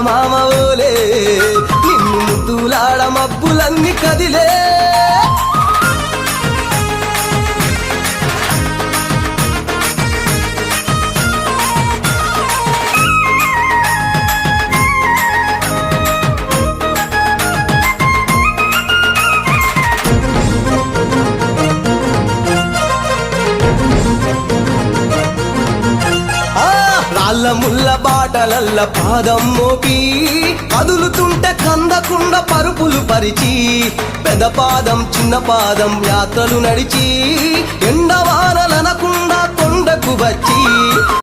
చందమామ ఓలే నిన్ను ముద్దులాడ మబ్బులన్నీ కదిలే రాళ్ళ ముళ్ళ బాటలల్ల పాదం మోపి కదులుతుంటే కందకుండ పరుపులు పరిచి పెద్ద పాదం చిన్న పాదం యాత్రలు నడిచి ఎండవానలనకుండా కొండకు వచ్చి